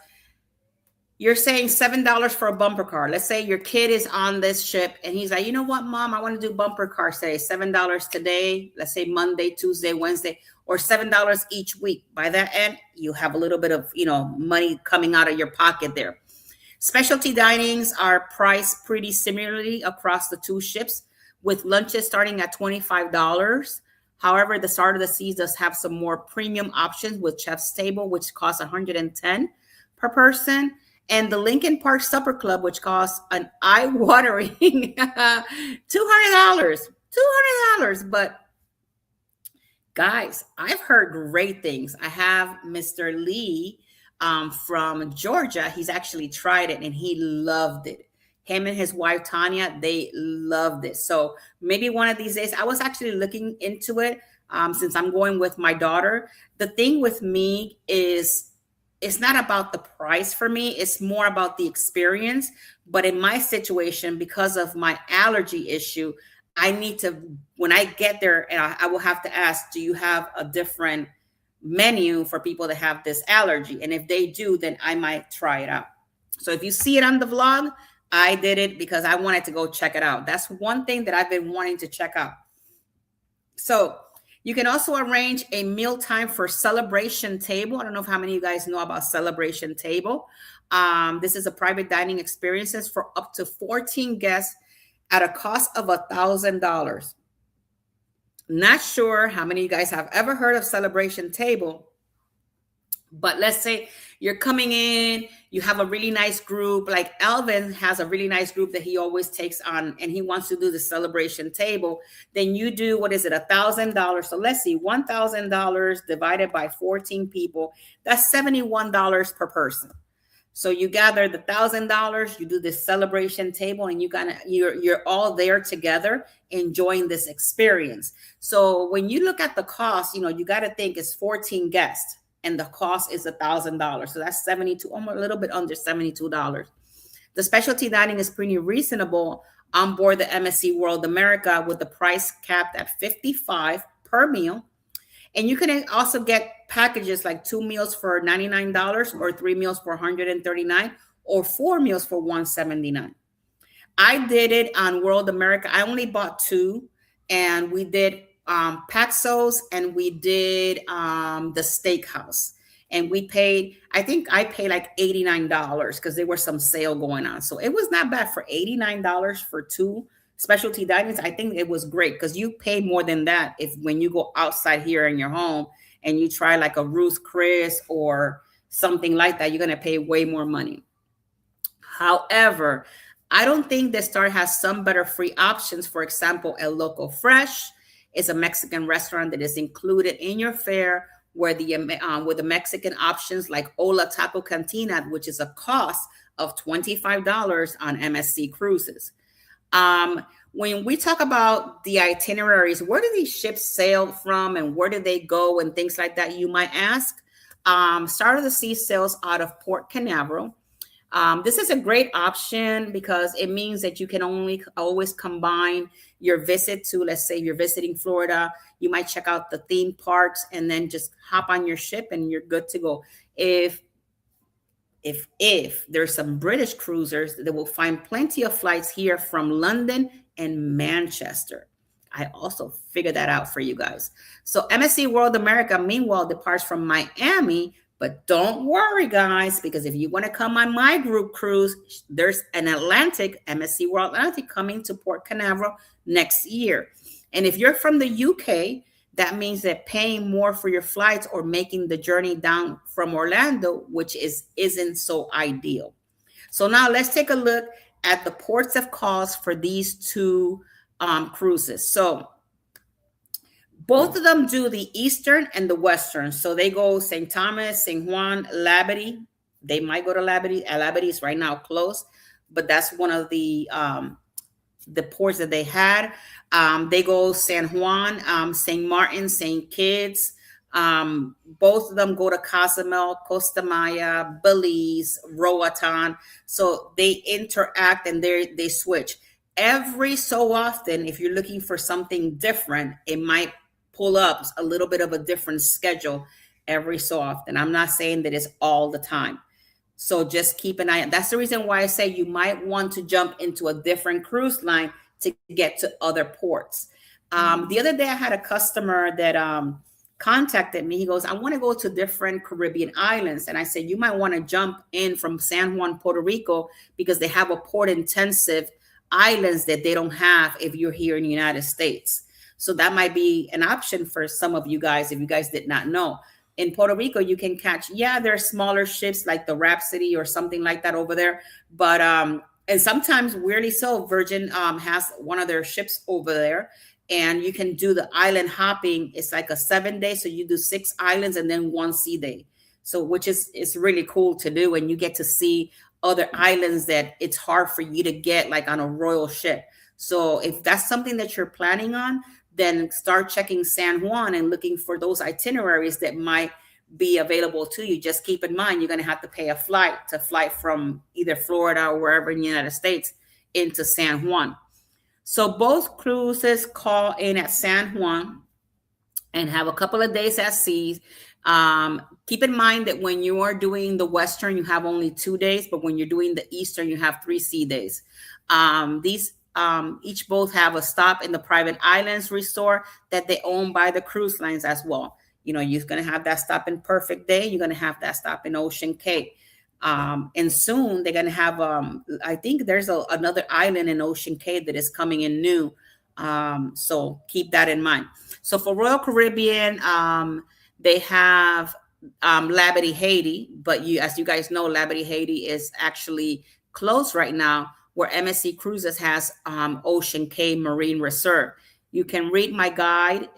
you're saying $7 for a bumper car. Let's say your kid is on this ship and he's like, you know what, Mom, I want to do bumper car today. $7 today, let's say Monday, Tuesday, Wednesday, or $7 each week. By that end, you have a little bit of, money coming out of your pocket there. Specialty dinings are priced pretty similarly across the two ships, with lunches starting at $25. However, the Star of the Seas does have some more premium options with Chef's Table, which costs $110 per person. And the Lincoln Park Supper Club, which costs an eye-watering $200. But guys, I've heard great things. I have Mr. Lee from Georgia. He's actually tried it and he loved it. Him and his wife, Tanya, they loved it. So maybe one of these days, I was actually looking into it since I'm going with my daughter. The thing with me is, it's not about the price for me. It's more about the experience. But in my situation, because of my allergy issue, I need to, when I get there, and I will have to ask, do you have a different menu for people that have this allergy? And if they do, then I might try it out. So if you see it on the vlog, I did it because I wanted to go check it out. That's one thing that I've been wanting to check out. So you can also arrange a mealtime for Celebration Table. I don't know how many of you guys know about Celebration Table. This is a private dining experiences for up to 14 guests at a cost of $1,000. Not sure how many of you guys have ever heard of Celebration Table, but let's say you're coming in, you have a really nice group. Like Alvin has a really nice group that he always takes on, and he wants to do the celebration table. Then you do, what is it, $1,000. So let's see, $1,000 divided by 14 people. That's $71 per person. So you gather the $1,000, you do this celebration table, and you're all there together enjoying this experience. So when you look at the cost, you got to think it's 14 guests, and the cost is $1,000. So that's 72, almost a little bit under $72. The specialty dining is pretty reasonable on board the MSC World America, with the price capped at $55 per meal. And you can also get packages like 2 meals for $99, or 3 meals for $139, or 4 meals for $179. I did it on World America. I only bought 2, and we did Paxos, and we did the steakhouse. And we paid, I think I paid like $89 because there was some sale going on. So it was not bad for $89 for 2 specialty dinings. I think it was great because you pay more than that when you go outside here in your home and you try like a Ruth's Chris or something like that. You're going to pay way more money. However, I don't think the Star has some better free options. For example, El Loco Fresh is a Mexican restaurant that is included in your fare, where with the Mexican options like Ola Taco Cantina, which is a cost of $25 on MSC cruises. When we talk about the itineraries, where do these ships sail from and where do they go and things like that, you might ask. Star of the Sea sails out of Port Canaveral. This is a great option because it means that you can always combine your visit to, let's say you're visiting Florida, you might check out the theme parks and then just hop on your ship and you're good to go. If there's some British cruisers, they will find plenty of flights here from London and Manchester. I also figured that out for you guys. So MSC World America, meanwhile, departs from Miami. But don't worry, guys, because if you want to come on my group cruise, there's an MSC World Atlantic coming to Port Canaveral next year. And if you're from the UK, that means that paying more for your flights or making the journey down from Orlando, which isn't so ideal. So now let's take a look at the ports of calls for these 2 cruises. So both of them do the Eastern and the Western. So they go St. Thomas, St. Juan, Labadee. They might go to Labadee. Labadee is right now closed, but that's one of the ports that they had. They go San Juan, St. Martin, St. Kitts. Both of them go to Cozumel, Costa Maya, Belize, Roatan. So they interact and they switch. Every so often, if you're looking for something different, it might pull up a little bit of a different schedule every so often. I'm not saying that it's all the time. So just keep an eye on. That's the reason why I say you might want to jump into a different cruise line to get to other ports. The other day I had a customer that contacted me. He goes, I want to go to different Caribbean islands. And I said, you might want to jump in from San Juan, Puerto Rico, because they have a port intensive islands that they don't have if you're here in the United States. So that might be an option for some of you guys if you guys did not know. In Puerto Rico, you can catch, there are smaller ships like the Rhapsody or something like that over there. But and sometimes, weirdly so, Virgin has one of their ships over there, and you can do the island hopping. It's like a 7-day, so you do 6 islands and then 1 sea day. So which is really cool to do, and you get to see other islands that it's hard for you to get like on a royal ship. So if that's something that you're planning on, then start checking San Juan and looking for those itineraries that might be available to you. Just keep in mind, you're going to have to pay a flight from either Florida or wherever in the United States into San Juan. So both cruises call in at San Juan and have a couple of days at sea. Keep in mind that when you are doing the Western, you have only 2 days, but when you're doing the Eastern, you have 3 sea days. These each both have a stop in the private islands resort that they own by the cruise lines as well. You're going to have that stop in Perfect Day. You're going to have that stop in Ocean Cape. And soon they're going to have, I think there's another island in Ocean Cay that is coming in new. So keep that in mind. So for Royal Caribbean, they have Labadee, Haiti, but as you guys know, Labadee, Haiti is actually closed right now, where MSC Cruises has Ocean Cay Marine Reserve. You can read my guide,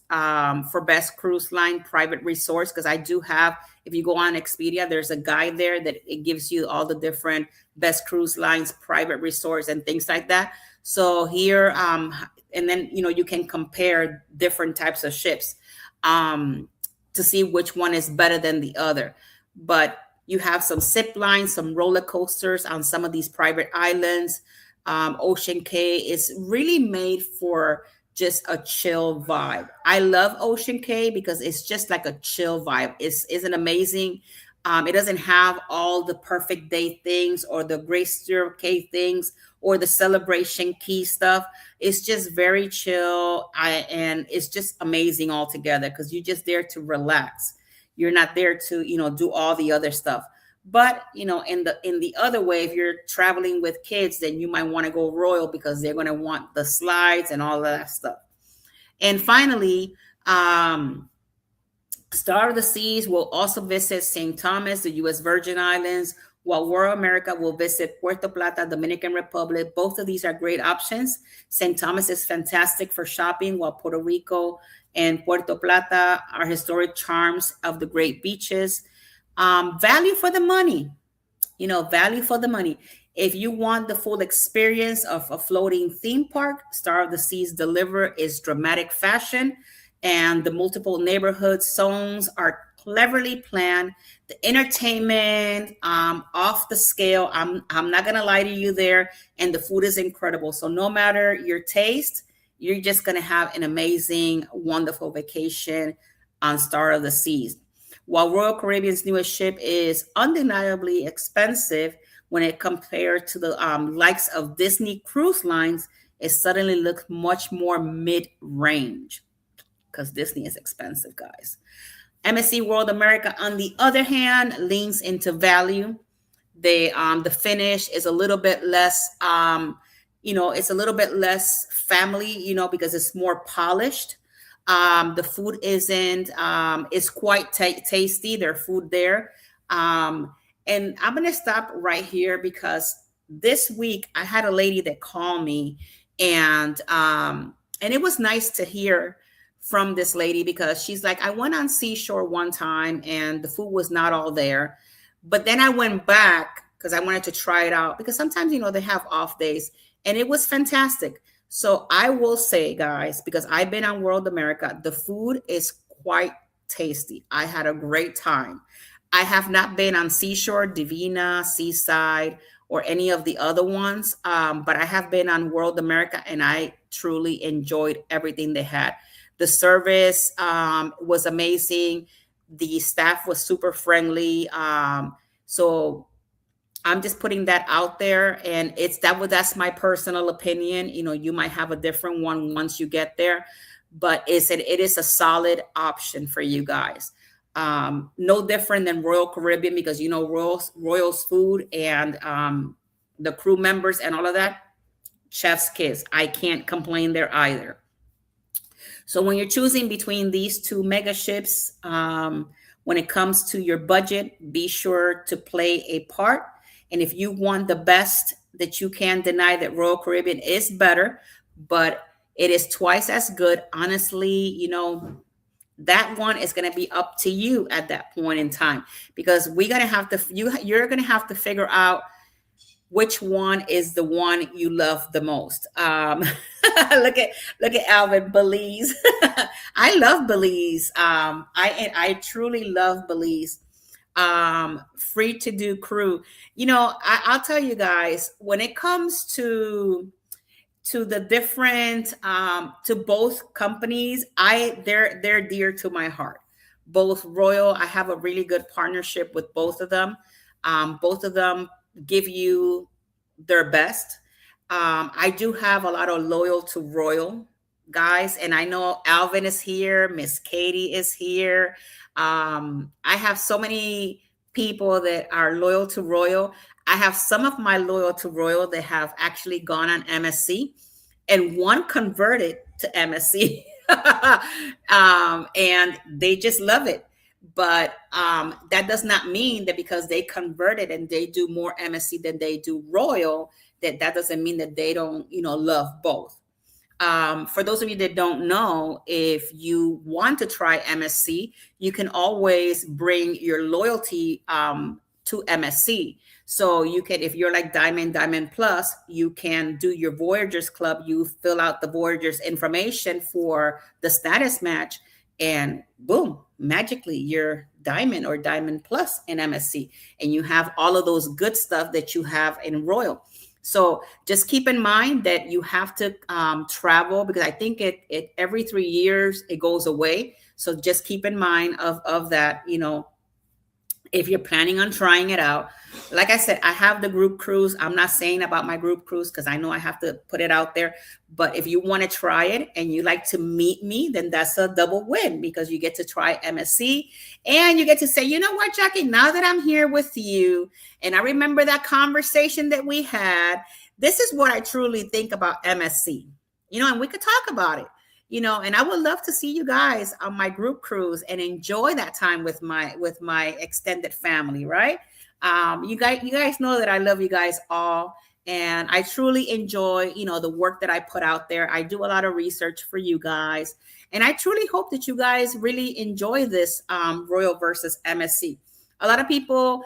for best cruise line private resorts, because I do have, if you go on Expedia, there's a guide there that it gives you all the different best cruise lines, private resorts, and things like that. So here, and then you can compare different types of ships to see which one is better than the other. But you have some zip lines, some roller coasters on some of these private islands. Ocean Cay is really made for just a chill vibe. I love Ocean Cay because it's just like a chill vibe. Isn't amazing. It doesn't have all the perfect day things or the Grace Cay things or the Celebration Key stuff. It's just very chill. And it's just amazing altogether because you're just there to relax. You're not there to, do all the other stuff. But in the other way, if you're traveling with kids, then you might want to go Royal because they're going to want the slides and all of that stuff. And finally, Star of the Seas will also visit St. Thomas, the U.S. Virgin Islands, while Royal America will visit Puerto Plata, Dominican Republic. Both of these are great options. St. Thomas is fantastic for shopping, while Puerto Rico and Puerto Plata are historic charms of the great beaches. Value for the money, value for the money. If you want the full experience of a floating theme park, Star of the Seas deliver is dramatic fashion, and the multiple neighborhood zones are cleverly planned. The entertainment, off the scale. I'm not gonna lie to you there, and the food is incredible. So no matter your taste, you're just gonna have an amazing, wonderful vacation on Star of the Seas. While Royal Caribbean's newest ship is undeniably expensive when it compared to the likes of Disney Cruise Lines, it suddenly looks much more mid-range because Disney is expensive, guys. MSC World America, on the other hand, leans into value. The finish is a little bit less, it's a little bit less family, because it's more polished. The food isn't, it's quite tasty, their food there. And I'm going to stop right here because this week I had a lady that called me, and it was nice to hear from this lady because she's like, I went on Seashore one time and the food was not all there. But then I went back because I wanted to try it out because sometimes, they have off days, and it was fantastic. So I will say, guys, because I've been on World America, the food is quite tasty. I had a great time. I have not been on Seashore, Divina, Seaside, or any of the other ones, but I have been on World America, and I truly enjoyed everything they had. The service was amazing. The staff was super friendly. So I'm just putting that out there, and that's my personal opinion. You might have a different one once you get there, but it is a solid option for you guys. No different than Royal Caribbean because Royal's food and the crew members and all of that, chef's kiss. I can't complain there either. So when you're choosing between these two mega ships, when it comes to your budget, be sure to play a part. And if you want the best that you can, deny that Royal Caribbean is better, but it is twice as good. Honestly, that one is going to be up to you at that point in time, because you're going to have to figure out which one is the one you love the most. Look at Alvin, Belize. I love Belize. I truly love Belize. Free to do crew. I'll tell you guys, when it comes to the different to both companies, they're dear to my heart. Both Royal, I have a really good partnership with both of them. Both of them give you their best. I do have a lot of loyal to Royal guys, and I know Alvin is here, Miss Katie is here. I have so many people that are loyal to Royal. I have some of my loyal to Royal that have actually gone on MSC, and one converted to MSC. And they just love it. But that does not mean that because they converted and they do more MSC than they do Royal, that doesn't mean that they don't, love both. For those of you that don't know, if you want to try MSC, you can always bring your loyalty to MSC. So you can, if you're like Diamond Plus, you can do your Voyagers Club. You fill out the Voyagers information for the status match, and boom, magically you're Diamond or Diamond Plus in MSC, and you have all of those good stuff that you have in Royal. So just keep in mind that you have to travel, because I think it every 3 years it goes away. So just keep in mind of that, if you're planning on trying it out. Like I said, I have the group cruise. I'm not saying about my group cruise because I know I have to put it out there. But if you want to try it and you like to meet me, then that's a double win, because you get to try MSC and you get to say, you know what, Jackie, now that I'm here with you and I remember that conversation that we had, this is what I truly think about MSC, and we could talk about it. And I would love to see you guys on my group cruise and enjoy that time with my extended family, right? You guys know that I love you guys all, and I truly enjoy, the work that I put out there. I do a lot of research for you guys, and I truly hope that you guys really enjoy this Royal versus MSC. A lot of people,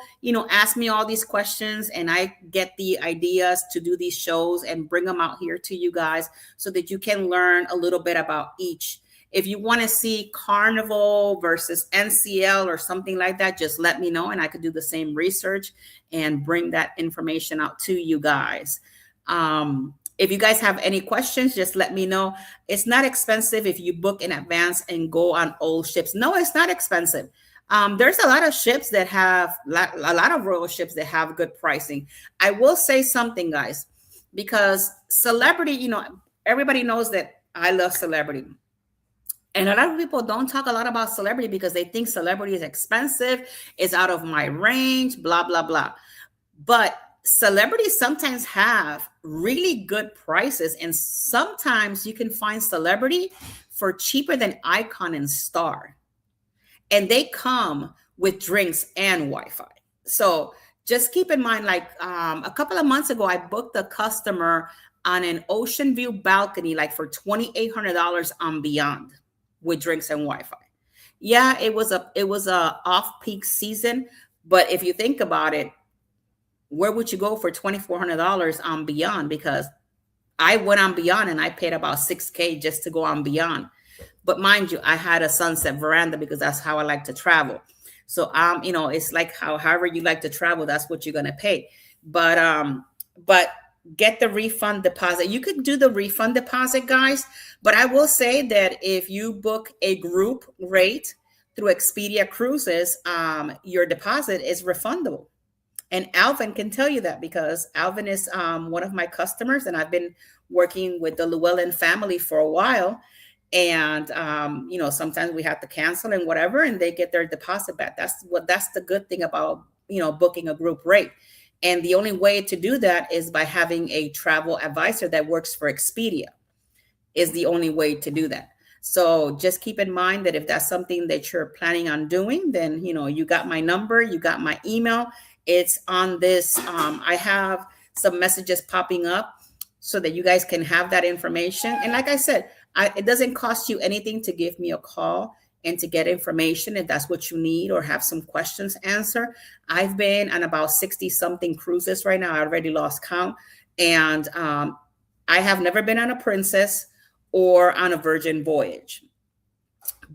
ask me all these questions, and I get the ideas to do these shows and bring them out here to you guys so that you can learn a little bit about each. If you want to see Carnival versus NCL or something like that, just let me know, and I could do the same research and bring that information out to you guys. If you guys have any questions, just let me know. It's not expensive if you book in advance and go on old ships. No, it's not expensive. There's a lot of ships that have a lot of Royal ships that have good pricing. I will say something, guys, because Celebrity, everybody knows that I love Celebrity. And a lot of people don't talk a lot about Celebrity because they think Celebrity is expensive, it's out of my range, blah, blah, blah. But Celebrities sometimes have really good prices, and sometimes you can find Celebrity for cheaper than Icon and Star. And they come with drinks and Wi-Fi. So just keep in mind, like a couple of months ago, I booked a customer on an ocean view balcony, like for $2,800 on Beyond with drinks and Wi-Fi. Yeah, it was a off-peak season, but if you think about it, where would you go for $2,400 on Beyond? Because I went on Beyond and I paid about $6,000 just to go on Beyond. But mind you, I had a sunset veranda because that's how I like to travel. So it's like however you like to travel, that's what you're gonna pay. But get the refund deposit. You could do the refund deposit, guys. But I will say that if you book a group rate through Expedia Cruises, your deposit is refundable. And Alvin can tell you that because Alvin is one of my customers, and I've been working with the Llewellyn family for a while. And sometimes we have to cancel and whatever, and they get their deposit back. That's the good thing about booking a group rate. And the only way to do that is by having a travel advisor that works for Expedia. Is the only way to do that. So just keep in mind that if that's something that you're planning on doing, then you got my number, you got my email. It's on this. I have some messages popping up so that you guys can have that information. And like I said, it doesn't cost you anything to give me a call and to get information if that's what you need or have some questions answered. I've been on about 60 something cruises right now. I already lost count. And I have never been on a Princess or on a Virgin voyage.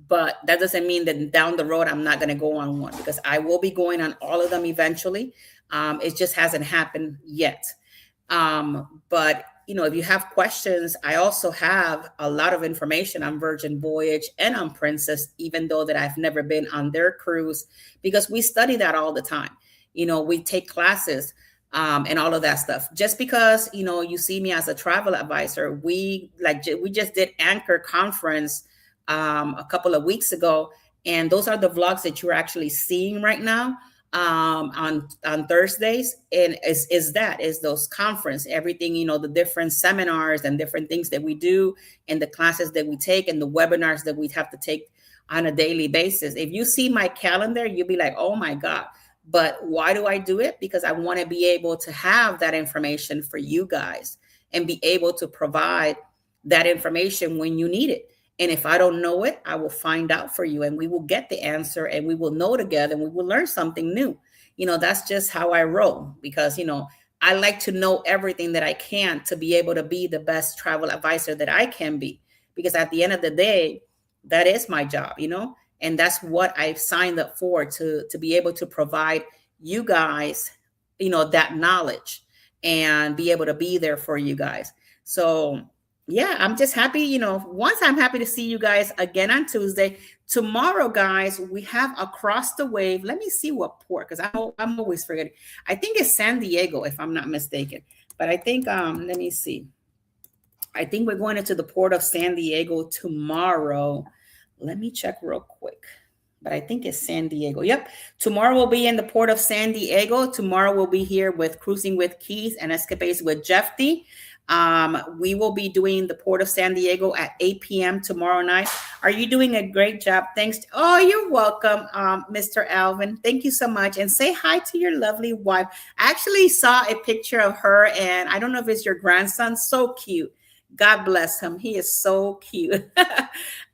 But that doesn't mean that down the road, I'm not going to go on one, because I will be going on all of them eventually. It just hasn't happened yet. But if you have questions, I also have a lot of information on Virgin Voyage and on Princess, even though that I've never been on their cruise, because we study that all the time. We take classes and all of that stuff. Just because, you see me as a travel advisor, we just did Anchor Conference a couple of weeks ago. And those are the vlogs that you're actually seeing right now. on Thursdays, and is those conference, everything, the different seminars and different things that we do, and the classes that we take, and the webinars that we have to take on a daily basis. If you see my calendar, you'll be like, oh my God. But why do I do it? Because I want to be able to have that information for you guys and be able to provide that information when you need it. And if I don't know it, I will find out for you, and we will get the answer, and we will know together, and we will learn something new. That's just how I roll, because, I like to know everything that I can to be able to be the best travel advisor that I can be. Because at the end of the day, that is my job, and that's what I've signed up for, to be able to provide you guys, that knowledge, and be able to be there for you guys. So yeah, I'm just happy, once I'm happy to see you guys again on Tuesday. Tomorrow, guys, we have Across the Wave. Let me see what port, because I'm always forgetting. I think it's San Diego, if I'm not mistaken. But I think, let me see. I think we're going into the port of San Diego tomorrow. Let me check real quick. But I think it's San Diego. Yep. Tomorrow we'll be in the port of San Diego. Tomorrow we'll be here with Cruising with Keys and Escapades with Jeffy. We will be doing the port of San Diego at 8 p.m. tomorrow night. Are you doing a great job? Thanks. Oh, you're welcome, Mr. Alvin. Thank you so much. And say hi to your lovely wife. I actually saw a picture of her, and I don't know if it's your grandson. So cute. God bless him. He is so cute.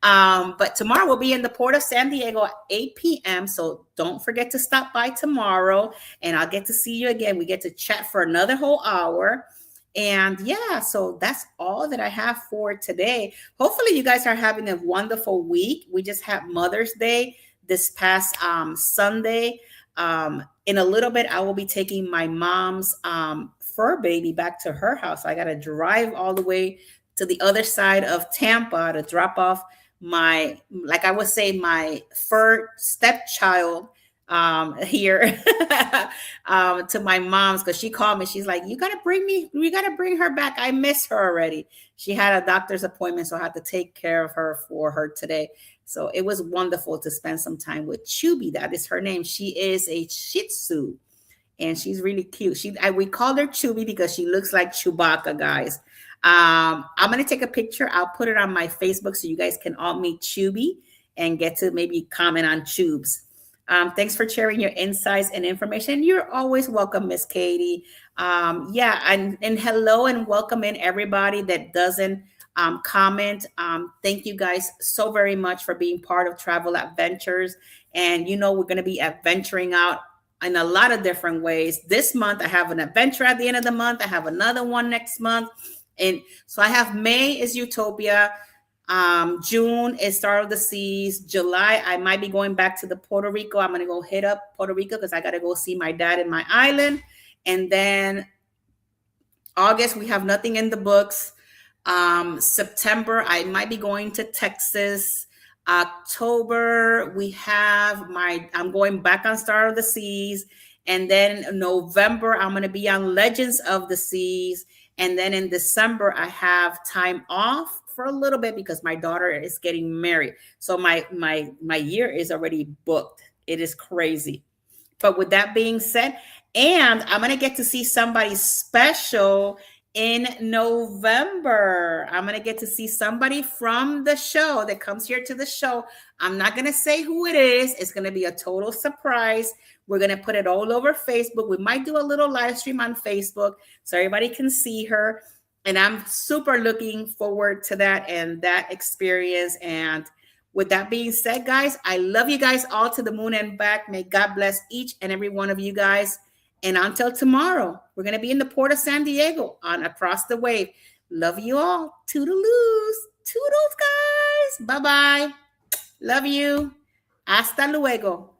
But tomorrow we'll be in the port of San Diego at 8 p.m. So don't forget to stop by tomorrow, and I'll get to see you again. We get to chat for another whole hour. And yeah, so that's all that I have for today. Hopefully you guys are having a wonderful week. We just had Mother's Day this past Sunday. In a little bit, I will be taking my mom's fur baby back to her house. I got to drive all the way to the other side of Tampa to drop off my, like I would say, my fur stepchild here to my mom's, because she called me. She's like, we got to bring her back. I miss her already. She had a doctor's appointment, so I had to take care of her for her today. So it was wonderful to spend some time with Chubby. That is her name. She is a Shih Tzu, and she's really cute. We called her Chubby because she looks like Chewbacca, guys. I'm going to take a picture. I'll put it on my Facebook so you guys can all meet Chubby and get to maybe comment on Chubes. Thanks for sharing your insights and information. You're always welcome, Miss Katie. Yeah, and hello and welcome in everybody that doesn't comment. Thank you guys so very much for being part of Travel Adventures. And we're going to be adventuring out in a lot of different ways. This month, I have an adventure at the end of the month. I have another one next month. And so I have May is Utopia. June is Star of the Seas. July, I might be going back to the Puerto Rico. I'm going to go hit up Puerto Rico because I got to go see my dad in my island. And then August, we have nothing in the books. September, I might be going to Texas. October, I'm going back on Star of the Seas. And then November, I'm going to be on Legends of the Seas. And then in December, I have time off for a little bit because my daughter is getting married. So my year is already booked. It is crazy. But with that being said, and I'm going to get to see somebody special in November. I'm going to get to see somebody from the show that comes here to the show. I'm not going to say who it is. It's going to be a total surprise. We're going to put it all over Facebook. We might do a little live stream on Facebook so everybody can see her. And I'm super looking forward to that and that experience. And with that being said, guys, I love you guys all to the moon and back. May God bless each and every one of you guys. And until tomorrow, we're going to be in the port of San Diego on Across the Wave. Love you all. Toodaloos. Toodles, guys. Bye-bye. Love you. Hasta luego.